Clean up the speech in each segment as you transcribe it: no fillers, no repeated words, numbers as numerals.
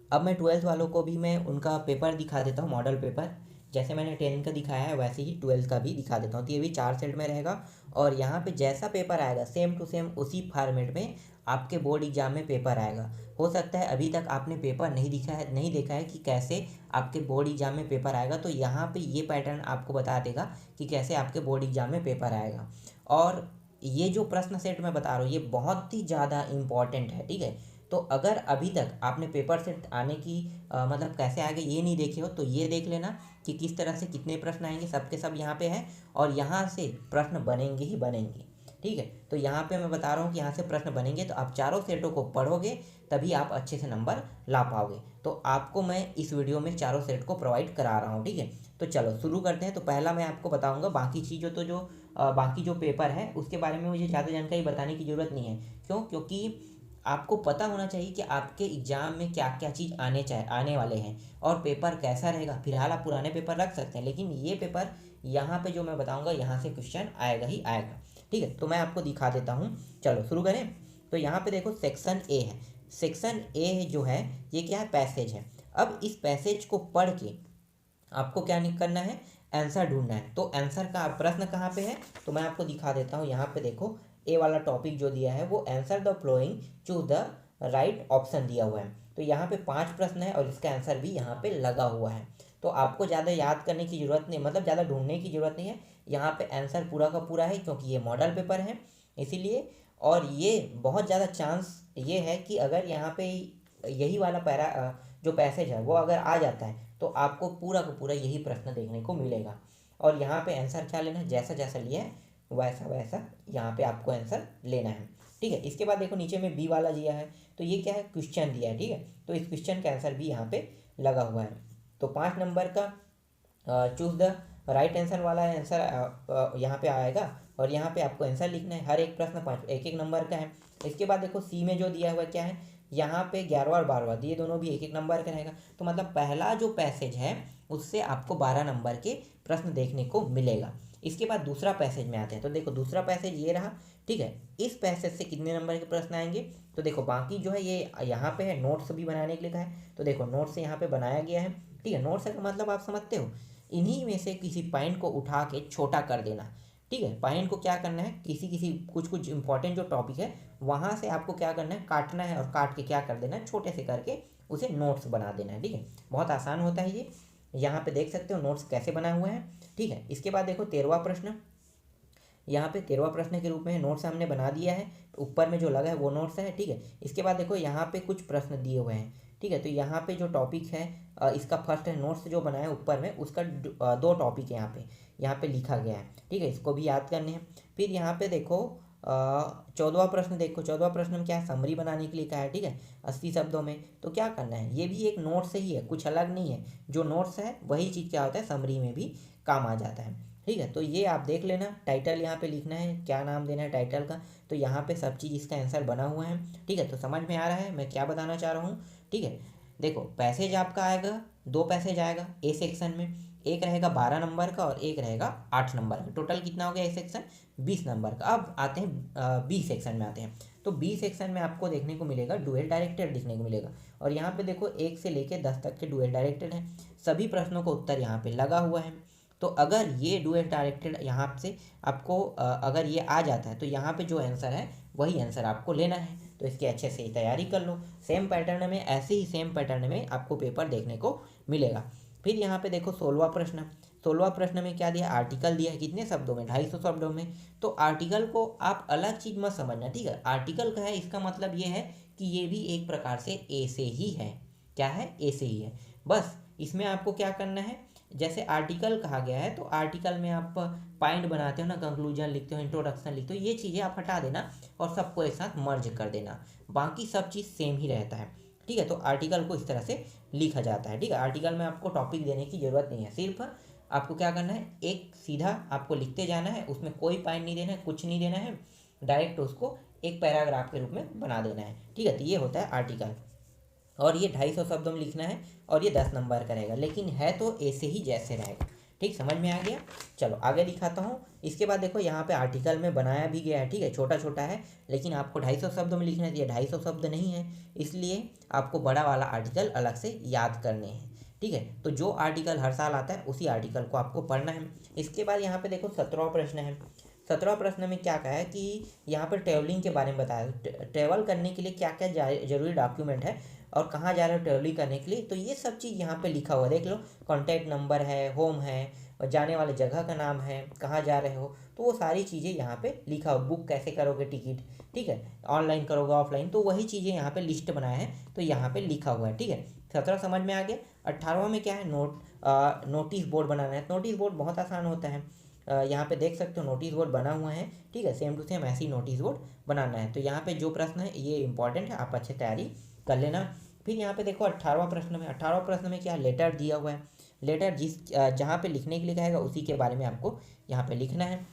अब मैं 12th वालों को भी मैं उनका पेपर दिखा देता हूँ, मॉडल पेपर। जैसे मैंने 10th का दिखाया है वैसे ही 12th का भी दिखा देता हूँ। तो ये भी 4 सेट में रहेगा और यहाँ पे जैसा पेपर आएगा सेम टू सेम उसी फॉर्मेट में आपके बोर्ड एग्जाम में पेपर आएगा। हो सकता है अभी तक आपने पेपर नहीं देखा है कि कैसे आपके बोर्ड एग्जाम में पेपर आएगा, तो यहाँ पे ये पैटर्न आपको बता देगा कि कैसे आपके बोर्ड एग्जाम में पेपर आएगा। और ये जो प्रश्न सेट मैं बता रहा हूँ ये बहुत ही ज़्यादा इम्पॉर्टेंट है, ठीक है। तो अगर अभी तक आपने पेपर सेट आने की मतलब कैसे आगे ये नहीं देखे हो तो ये देख लेना कि किस तरह से कितने प्रश्न आएंगे, सबके सब यहाँ पे है और यहाँ से प्रश्न बनेंगे ही बनेंगे, ठीक है। तो यहाँ पे मैं बता रहा हूँ कि यहाँ से प्रश्न बनेंगे, तो आप चारों सेटों को पढ़ोगे तभी आप अच्छे से नंबर ला पाओगे। तो आपको मैं इस वीडियो में चारों सेट को प्रोवाइड करा रहा हूँ, ठीक है। तो चलो शुरू करते हैं। तो पहला मैं आपको बताऊँगा, बाकी चीज़ों तो जो बाकी जो पेपर है उसके बारे में मुझे ज़्यादा जानकारी बताने की ज़रूरत नहीं है। क्यों? क्योंकि आपको पता होना चाहिए कि आपके एग्ज़ाम में क्या क्या चीज़ आने वाले हैं और पेपर कैसा रहेगा। फिलहाल आप पुराने पेपर रख सकते हैं, लेकिन ये पेपर यहाँ पे जो मैं बताऊँगा यहाँ से क्वेश्चन आएगा ही आएगा, ठीक है। तो मैं आपको दिखा देता हूँ, चलो शुरू करें। तो यहाँ पे देखो सेक्शन ए है। सेक्शन ए जो है ये क्या है, पैसेज है। अब इस पैसेज को पढ़ के आपको क्या नहीं करना है, आंसर ढूंढना है। तो आंसर का प्रश्न कहाँ पे है, तो मैं आपको दिखा देता हूँ। यहाँ पे देखो ए वाला टॉपिक जो दिया है वो answer the flowing choose the right option दिया हुआ है। तो यहाँ पे 5 प्रश्न है और इसका आंसर भी यहाँ पे लगा हुआ है। तो आपको ज़्यादा याद करने की ज़रूरत नहीं, मतलब ज़्यादा ढूंढने की ज़रूरत नहीं है। यहाँ पे आंसर पूरा का पूरा है क्योंकि ये मॉडल पेपर है इसीलिए। और ये बहुत ज़्यादा चांस ये है कि अगर यहाँ पे यही वाला जो पैसेज है वो अगर आ जाता है तो आपको पूरा का पूरा यही प्रश्न देखने को मिलेगा। और यहाँ पे आंसर क्या लेना है, जैसा जैसा लिया है वैसा वैसा यहाँ पे आपको आंसर लेना है, ठीक है। इसके बाद देखो नीचे में बी वाला दिया है, तो ये क्या है, क्वेश्चन दिया है, ठीक है। तो इस क्वेश्चन का आंसर भी यहाँ पे लगा हुआ है। तो 5 नंबर का चूज द राइट आंसर वाला आंसर यहाँ पे आएगा और यहाँ पे आपको आंसर लिखना है। हर एक प्रश्न 5 एक एक नंबर का है। इसके बाद देखो सी में जो दिया हुआ क्या है, यहाँ पे 11वां और 12वां ये दोनों भी एक एक नंबर का रहेगा। तो मतलब पहला जो पैसेज है उससे आपको 12 नंबर के प्रश्न देखने को मिलेगा। इसके बाद दूसरा पैसेज में आते हैं। तो देखो दूसरा पैसेज ये रहा, ठीक है। इस पैसेज से कितने नंबर के प्रश्न आएंगे, तो देखो बाकी जो है ये यहाँ पे है, नोट्स भी बनाने के लिए कहा है। तो देखो नोट्स यहाँ पे बनाया गया है, ठीक है। नोट्स का मतलब आप समझते हो, इन्हीं में से किसी पॉइंट को उठा के छोटा कर देना, ठीक है। पॉइंट को क्या करना है, किसी किसी कुछ कुछ इंपॉर्टेंट जो टॉपिक है वहाँ से आपको क्या करना है, काटना है और काट के क्या कर देना है, छोटे से करके उसे नोट्स बना देना है, ठीक है। बहुत आसान होता है ये, यहाँ पे देख सकते हो नोट्स कैसे बना हुआ है, ठीक है। इसके बाद देखो 13वां प्रश्न, यहाँ पे 13वां प्रश्न के रूप में नोट्स हमने बना दिया है। ऊपर में जो लगा है वो नोट्स है, ठीक है। इसके बाद देखो यहाँ पे कुछ प्रश्न दिए हुए हैं, ठीक है। तो यहाँ पे जो टॉपिक है इसका फर्स्ट है, नोट्स जो बनाया है ऊपर में उसका 2 टॉपिक यहाँ पे लिखा गया है, ठीक है। इसको भी याद करने हैं। फिर यहाँ पे देखो 14वां प्रश्न, देखो 14वां प्रश्न में क्या है, समरी बनाने के लिए कहा है, ठीक है, 80 शब्दों में। तो क्या करना है, ये भी एक नोट से ही है, कुछ अलग नहीं है। जो नोट्स है वही चीज़ क्या होता है, समरी में भी काम आ जाता है, ठीक है। तो ये आप देख लेना। टाइटल यहाँ पे लिखना है, क्या नाम देना है टाइटल का, तो यहाँ पे सब चीज़ इसका आंसर बना हुआ है, ठीक है। तो समझ में आ रहा है मैं क्या बताना चाह रहा हूँ, ठीक है। देखो पैसेज आपका आएगा, 2 पैसेज आएगा ए सेक्शन में, एक रहेगा 12 नंबर का और एक रहेगा 8 नंबर का। टोटल कितना हो गया ए सेक्शन, 20 नंबर का। अब आते हैं बी सेक्शन में आते हैं। तो बी सेक्शन में आपको देखने को मिलेगा डुएल डायरेक्टेड देखने को मिलेगा। और यहाँ पे देखो 1 से लेकर 10 तक के डुएल डायरेक्टेड हैं। सभी प्रश्नों का उत्तर यहाँ पे लगा हुआ है। तो अगर ये डुएल डायरेक्टेड यहाँ से आपको अगर ये आ जाता है तो यहाँ पे जो आंसर है वही आंसर आपको लेना है। तो इसकी अच्छे से तैयारी कर लो। सेम पैटर्न में, ऐसे ही सेम पैटर्न में आपको पेपर देखने को मिलेगा। फिर यहाँ पे देखो 16वां प्रश्न। 16वां प्रश्न में क्या दिया, आर्टिकल दिया है, कितने शब्दों में, 250 शब्दों में। तो आर्टिकल को आप अलग चीज़ मत समझना, ठीक है। आर्टिकल का है इसका मतलब ये है कि ये भी एक प्रकार से ए से ही है। क्या है, ए से ही है। बस इसमें आपको क्या करना है, जैसे आर्टिकल कहा गया है तो आर्टिकल में आप पॉइंट बनाते हो ना, कंक्लूजन लिखते हो, इंट्रोडक्शन लिखते हो, ये चीज़ें आप हटा देना और सबको एक साथ मर्ज कर देना। बाकी सब चीज़ सेम ही रहता है, ठीक है। तो आर्टिकल को इस तरह से लिखा जाता है, ठीक है। आर्टिकल में आपको टॉपिक देने की ज़रूरत नहीं है, सिर्फ आपको क्या करना है, एक सीधा आपको लिखते जाना है, उसमें कोई पॉइंट नहीं देना है, कुछ नहीं देना है, डायरेक्ट उसको एक पैराग्राफ के रूप में बना देना है, ठीक है। तो ये होता है आर्टिकल। और ये 250 शब्दों में लिखना है और ये 10 नंबर का रहेगा, लेकिन है तो ऐसे ही जैसे रहेगा, ठीक, समझ में आ गया। चलो आगे दिखाता हूँ। इसके बाद देखो यहाँ पे आर्टिकल में बनाया भी गया है, ठीक है, छोटा छोटा है, लेकिन आपको 250 शब्द में लिखना चाहिए, 250 शब्द नहीं है, इसलिए आपको बड़ा वाला आर्टिकल अलग से याद करने हैं, ठीक है। तो जो आर्टिकल हर साल आता है उसी आर्टिकल को आपको पढ़ना है। इसके बाद यहाँ पे देखो 17वां प्रश्न है। 17वां प्रश्न में क्या कहा है कि यहाँ पर ट्रेवलिंग के बारे में बताया, ट्रेवल करने के लिए क्या क्या जरूरी डॉक्यूमेंट है और कहाँ जा रहे हो ट्रेवलिंग करने के लिए, तो ये सब चीज़ यहाँ पे लिखा हुआ है, देख लो, कॉन्टैक्ट नंबर है, होम है, और जाने वाले जगह का नाम है, कहाँ जा रहे हो, तो वो सारी चीज़ें यहाँ पे लिखा हो, बुक कैसे करोगे टिकट, ठीक है, ऑनलाइन करोगे ऑफलाइन, तो वही चीज़ें यहाँ पे लिस्ट बनाया है, तो यहाँ पे लिखा हुआ है, ठीक है। 17 समझ में आ गया। 18वां में क्या है, नोटिस बोर्ड बनाना है। नोटिस बोर्ड बहुत आसान होता है, यहाँ पे देख सकते हो नोटिस बोर्ड बना हुआ है, ठीक है, सेम टू सेम ऐसे ही नोटिस बोर्ड बनाना है। तो यहाँ पे जो प्रश्न है ये इंपॉर्टेंट है, आप अच्छे तैयारी कर लेना। फिर यहाँ पे देखो 18वां प्रश्न में, 18वां प्रश्न में क्या लेटर दिया हुआ है, लेटर जहाँ पे लिखने के लिए कहेगा उसी के बारे में आपको यहाँ पे लिखना है।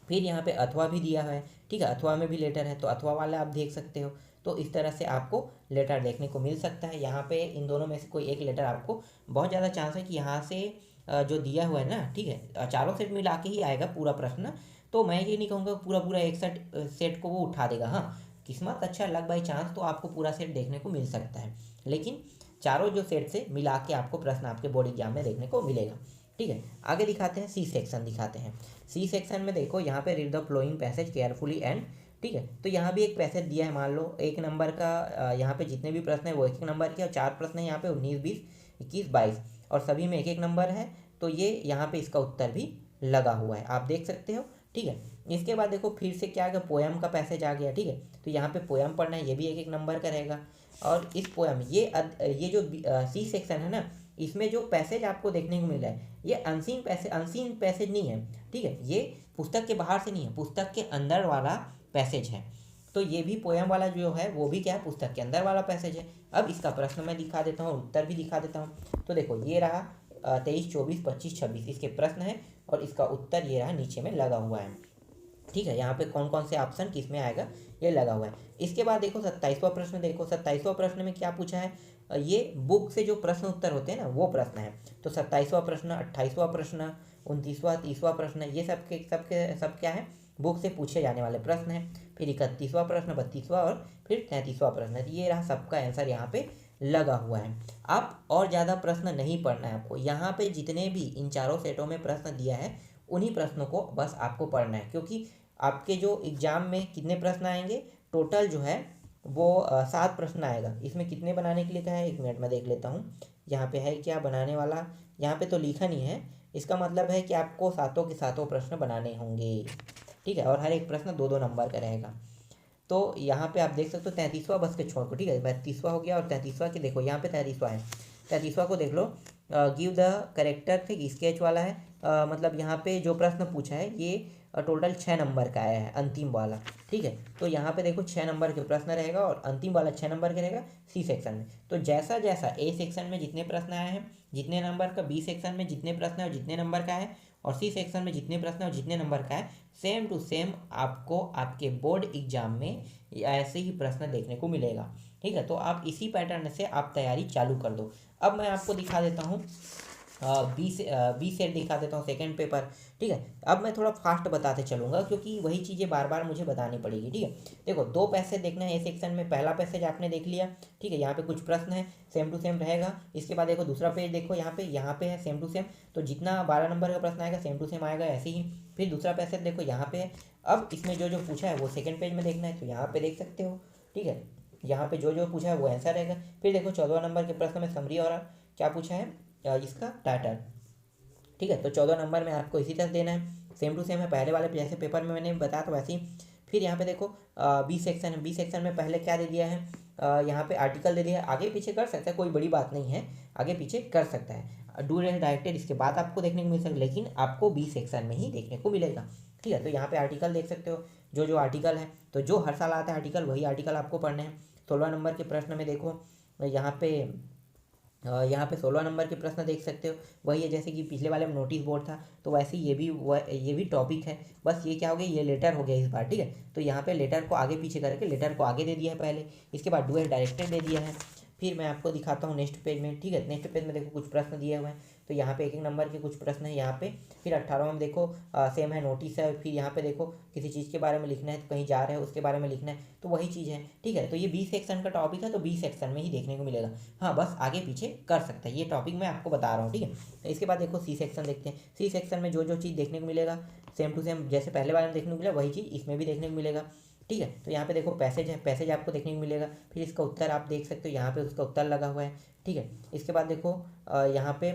फिर यहाँ पे अथवा भी दिया है, ठीक है, अथवा में भी लेटर है, तो अथवा वाला आप देख सकते हो। तो इस तरह से आपको लेटर देखने को मिल सकता है। यहाँ पे इन दोनों में से कोई एक लेटर आपको, बहुत ज़्यादा चांस है कि यहाँ से जो दिया हुआ है ना, ठीक है, चारों सेट मिला के ही आएगा पूरा प्रश्न। तो मैं ये नहीं कहूँगा पूरा पूरा एक सेट को वो उठा देगा, हाँ, किस्मत अच्छा लग बाई चांस तो आपको पूरा सेट देखने को मिल सकता है, लेकिन चारों जो सेट से मिला के आपको प्रश्न आपके बोर्ड एग्जाम में देखने को मिलेगा, ठीक है। आगे दिखाते हैं, सी सेक्शन दिखाते हैं। सी सेक्शन में देखो यहाँ पे read the flowing passage carefully and, ठीक है, तो यहाँ भी एक पैसेज दिया है, मान लो 1 नंबर का, यहाँ पे जितने भी प्रश्न है वो 1 नंबर के, और 4 प्रश्न है यहाँ पे 19, 20, 21, 22, और सभी में 1 नंबर है। तो ये यहाँ पे इसका उत्तर भी लगा हुआ है, आप देख सकते हो, ठीक है। इसके बाद देखो फिर से क्या आ गया, पोएम का पैसेज आ गया, ठीक है, तो यहाँ पे पोएम पढ़ना है, ये भी 1 नंबर का रहेगा। और इस पोएम ये जो सी सेक्शन है ना, इसमें जो पैसेज आपको देखने को मिल रहा है ये अनसीन पैसेज नहीं है, ठीक है, ये पुस्तक के बाहर से नहीं है, पुस्तक के अंदर वाला पैसेज है। तो ये भी पोएम वाला जो है वो भी क्या है, पुस्तक के अंदर वाला पैसेज है। अब इसका प्रश्न मैं दिखा देता हूँ, उत्तर भी दिखा देता हूँ। तो देखो ये रहा 23, 24, 25, 26 इसके प्रश्न है, और इसका उत्तर ये रहा नीचे में लगा हुआ है, ठीक है। यहाँ पे कौन कौन से ऑप्शन किस में आएगा ये लगा हुआ है। इसके बाद देखो 27वां प्रश्न, देखो 27वां प्रश्न में क्या पूछा है, ये बुक से जो प्रश्न उत्तर होते हैं ना वो प्रश्न है। तो 27वां प्रश्न, 28वां प्रश्न, 29वां, 30वां प्रश्न, ये सब क्या है, बुक से पूछे जाने वाले प्रश्न है। फिर 31वां प्रश्न, 32वां और फिर 33वां प्रश्न है। ये रहा सबका आंसर यहाँ पे लगा हुआ है। आप और ज़्यादा प्रश्न नहीं पढ़ना है आपको, यहाँ पे जितने भी इन चारों सेटों में प्रश्न दिया है उन्हीं प्रश्नों को बस आपको पढ़ना है, क्योंकि आपके जो एग्जाम में कितने प्रश्न आएंगे टोटल जो है वो 7 प्रश्न आएगा। इसमें कितने बनाने के लिए कहा है, 1 मिनट में देख लेता हूँ, यहाँ पे है क्या बनाने वाला, यहाँ पे तो लिखा नहीं है, इसका मतलब है कि आपको सातों के सातों प्रश्न बनाने होंगे, ठीक है, और हर एक प्रश्न 2-2 नंबर का रहेगा। तो यहाँ पे आप देख सकते हो 33वां बस के छोड़ को, ठीक है, 32वां हो गया, और 33वां के देखो यहाँ पे 33वां है, 33वां को देख लो, गिव द करेक्टर, ठीक, स्केच वाला है, मतलब यहाँ पे जो प्रश्न पूछा है ये टोटल 6 नंबर का आया है, अंतिम वाला, ठीक है। तो यहाँ पे देखो 6 नंबर के प्रश्न रहेगा और अंतिम वाला 6 नंबर का रहेगा सी सेक्शन में। तो जैसा जैसा ए सेक्शन में जितने प्रश्न आए हैं जितने नंबर का, बी सेक्शन में जितने प्रश्न है और जितने नंबर का है, और सी सेक्शन में जितने प्रश्न और जितने नंबर का है, सेम टू सेम आपको आपके बोर्ड एग्जाम में ऐसे ही प्रश्न देखने को मिलेगा, ठीक है। तो आप इसी पैटर्न से आप तैयारी चालू कर दो। अब मैं आपको दिखा देता हूँ बी सेट दिखा देता हूँ, सेकंड पेपर, ठीक है। अब मैं थोड़ा फास्ट बताते चलूँगा क्योंकि वही चीज़ें बार बार मुझे बतानी पड़ेगी, ठीक है। देखो 2 पैसेज देखना है ए सेक्शन में, पहला पैसेज आपने देख लिया, ठीक है, यहाँ पे कुछ प्रश्न है सेम टू सेम रहेगा। इसके बाद देखो दूसरा पेज देखो, यहाँ पे है सेम टू सेम, तो जितना 12 नंबर का प्रश्न आएगा सेम टू सेम आएगा ऐसे ही। फिर दूसरा पैसेज देखो यहाँ पे है, अब इसमें जो जो पूछा है वो सेकेंड पेज में देखना है, तो यहाँ पे देख सकते हो, ठीक है, यहाँ पे जो जो पूछा है वो आंसर रहेगा। फिर देखो 14 नंबर के प्रश्न में समरी और क्या पूछा है इसका टाइटल, ठीक है। तो 14 नंबर में आपको इसी तरह देना है, सेम टू सेम है, पहले वाले जैसे पेपर में मैंने बताया था वैसे ही। फिर यहाँ पे देखो बी सेक्शन है, बी सेक्शन में पहले क्या दे दिया है, यहाँ पे आर्टिकल दे दिया है, आगे पीछे कर सकता है, कोई बड़ी बात नहीं है, आगे पीछे कर सकता है। डू डायरेक्टेड इसके बाद आपको देखने को मिल सकता है, लेकिन आपको बी सेक्शन में ही देखने को मिलेगा, ठीक है। तो यहाँ पे आर्टिकल देख सकते हो, जो जो आर्टिकल है, तो जो हर साल आता है आर्टिकल वही आर्टिकल आपको पढ़ने हैं। 16 नंबर के प्रश्न में देखो यहाँ पे 16 नंबर के प्रश्न देख सकते हो, वही है जैसे कि पिछले वाले में नोटिस बोर्ड था, तो वैसे ही ये भी टॉपिक है, बस ये क्या हो गया, ये लेटर हो गया इस बार, ठीक है। तो यहाँ पे लेटर को आगे पीछे करके लेटर को आगे दे दिया है पहले, इसके बाद डू एज डायरेक्टेड दे दिया है। फिर मैं आपको दिखाता हूँ नेक्स्ट पेज में, ठीक है। नेक्स्ट पेज में देखो कुछ प्रश्न दिए हुए हैं, तो यहाँ पे एक एक नंबर के कुछ प्रश्न है यहाँ पे। फिर 18वां में देखो सेम है, नोटिस है। फिर यहाँ पे देखो किसी चीज़ के बारे में लिखना है, तो कहीं जा रहे हैं उसके बारे में लिखना है, तो वही चीज़ है, ठीक है। तो ये बी सेक्शन का टॉपिक है, तो बी सेक्शन में ही देखने को मिलेगा। हाँ, बस आगे पीछे कर सकता है, ये टॉपिक मैं आपको बता रहा हूँ, ठीक है। इसके बाद देखो सी सेक्शन देखते हैं। सी सेक्शन में जो जो चीज़ देखने को मिलेगा सेम टू सेम जैसे पहले बार में देखने को मिला वही चीज़ इसमें भी देखने को मिलेगा, ठीक है। तो यहाँ पे देखो पैसेज है, पैसेज आपको देखने को मिलेगा। फिर इसका उत्तर आप देख सकते हो, यहाँ पे उसका उत्तर लगा हुआ है, ठीक है। इसके बाद देखो यहाँ पे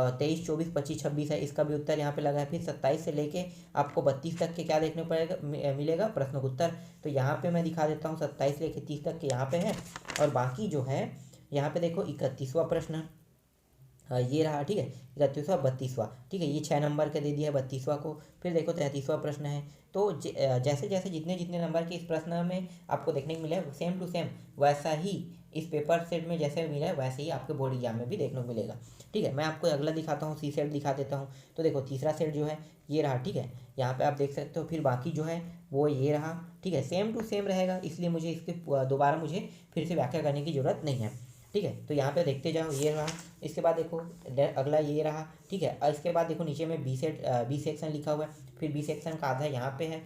23, 24, 25, 26 है, इसका भी उत्तर यहाँ पे लगा है। फिर 27 से लेके आपको 32 तक के क्या देखने को पड़ेगा मिलेगा प्रश्न का उत्तर। तो यहाँ पे मैं दिखा देता हूँ 27 से लेके 30 तक के यहाँ पे है। और बाकी जो है यहाँ पे देखो 31वां प्रश्न ये रहा, ठीक है। 31वां, 32वां, ठीक है, ये 6 नंबर का दे दिया है 32वां को। फिर देखो 33वां प्रश्न है। तो जैसे जैसे जितने जितने नंबर के इस प्रश्न में आपको देखने को मिला है सेम टू सेम वैसा ही इस पेपर सेट में जैसे मिला है वैसे ही आपके बोर्ड एग्जाम में भी देखने को मिलेगा, ठीक है। मैं आपको अगला दिखाता हूँ, सी सेट दिखा देता हूँ। तो देखो तीसरा सेट जो है ये रहा, ठीक है, यहाँ पे आप देख सकते हो। फिर बाकी जो है वो ये रहा, ठीक है, सेम टू सेम रहेगा, इसलिए मुझे इसके दोबारा मुझे फिर से व्याख्या करने की ज़रूरत नहीं है, ठीक है। तो यहाँ पे देखते जाओ, ये रहा। इसके बाद देखो अगला ये रहा, ठीक है। और इसके बाद देखो नीचे में बी सेक्शन लिखा हुआ है। फिर बी सेक्शन का आधा यहाँ पे है।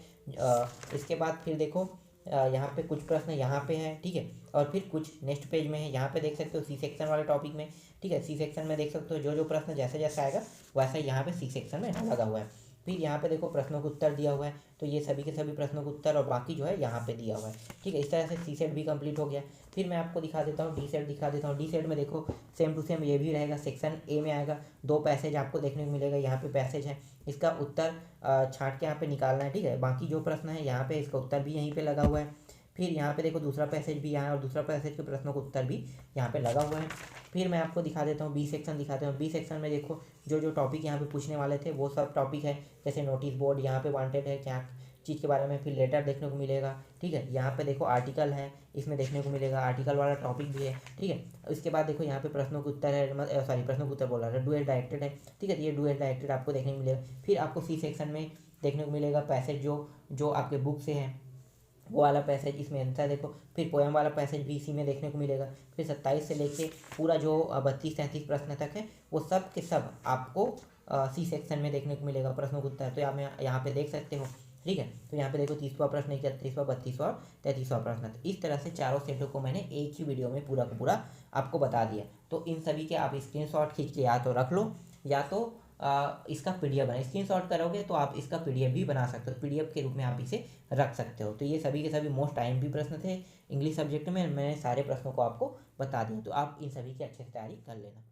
इसके बाद फिर देखो यहाँ पे कुछ प्रश्न यहाँ पे है, ठीक है। और फिर कुछ नेक्स्ट पेज में है, यहाँ पे देख सकते हो सी सेक्शन वाले टॉपिक में, ठीक है। सी सेक्शन में देख सकते हो जो जो प्रश्न जैसे जैसे आएगा वैसा यहाँ पे सी सेक्शन में लगा हुआ है। फिर यहाँ पे देखो प्रश्नों का उत्तर दिया हुआ है, तो ये सभी के सभी प्रश्नों का उत्तर और बाकी जो है यहाँ पे दिया हुआ है, ठीक है। इस तरह से सी सेट भी कंप्लीट हो गया। फिर मैं आपको दिखा देता हूँ डी सेट दिखा देता हूँ। डी सेट में देखो सेम टू सेम ये भी रहेगा, सेक्शन ए में आएगा, 2 पैसेज आपको देखने को मिलेगा। यहाँ पे पैसेज है, इसका उत्तर छाँट के यहाँ पे निकालना है, ठीक है। बाकी जो प्रश्न है यहाँ पे इसका उत्तर भी यहीं पे लगा हुआ है। फिर यहाँ पे देखो दूसरा पैसेज भी यहाँ और दूसरा पैसेज के प्रश्नों का उत्तर भी यहाँ पे लगा हुआ है। फिर मैं आपको दिखा देता हूँ बी सेक्शन दिखाते हैं। बी सेक्शन में देखो जो जो टॉपिक यहाँ पे पूछने वाले थे वो सब टॉपिक है, जैसे नोटिस बोर्ड यहाँ पे वांटेड है क्या चीज़ के बारे में। फिर लेटर देखने को मिलेगा, ठीक है। यहाँ पे देखो आर्टिकल है, इसमें देखने को मिलेगा, आर्टिकल वाला टॉपिक भी है, ठीक है। इसके बाद देखो यहाँ पे प्रश्नों का उत्तर है, सॉरी प्रश्नों का उत्तर बोल रहा है, डुअल डायरेक्टेड है, ठीक है। ये डुअल डायरेक्टेड आपको देखने को मिलेगा। फिर आपको सी सेक्शन में देखने को मिलेगा पैसेज जो जो आपके बुक से है वो वाला पैसेज इसमें आंसर देखो। फिर पोएम वाला पैसेज भी इसी में देखने को मिलेगा। फिर 27 से लेके पूरा जो 32-33 प्रश्न तक है वो सब के सब आपको सी सेक्शन में देखने को मिलेगा प्रश्नों का उत्तर। तो आप यहाँ पे देख सकते हो, ठीक है। तो यहाँ पे देखो 30वां प्रश्न, 31वां, 32वां, 33वां प्रश्न। तो इस तरह से चारों सेटों को मैंने एक ही वीडियो में पूरा का पूरा आपको बता दिया। तो इन सभी के आप स्क्रीनशॉट खींच के या तो रख लो या तो इसका पीडीएफ बना, स्क्रीनशॉट करोगे तो आप इसका पीडीएफ भी बना सकते हो, पीडीएफ के रूप में आप इसे रख सकते हो। तो ये सभी के सभी मोस्ट आईएमपी प्रश्न थे इंग्लिश सब्जेक्ट में, मैंने सारे प्रश्नों को आपको बता दिए, तो आप इन सभी की अच्छे से तैयारी कर लेना।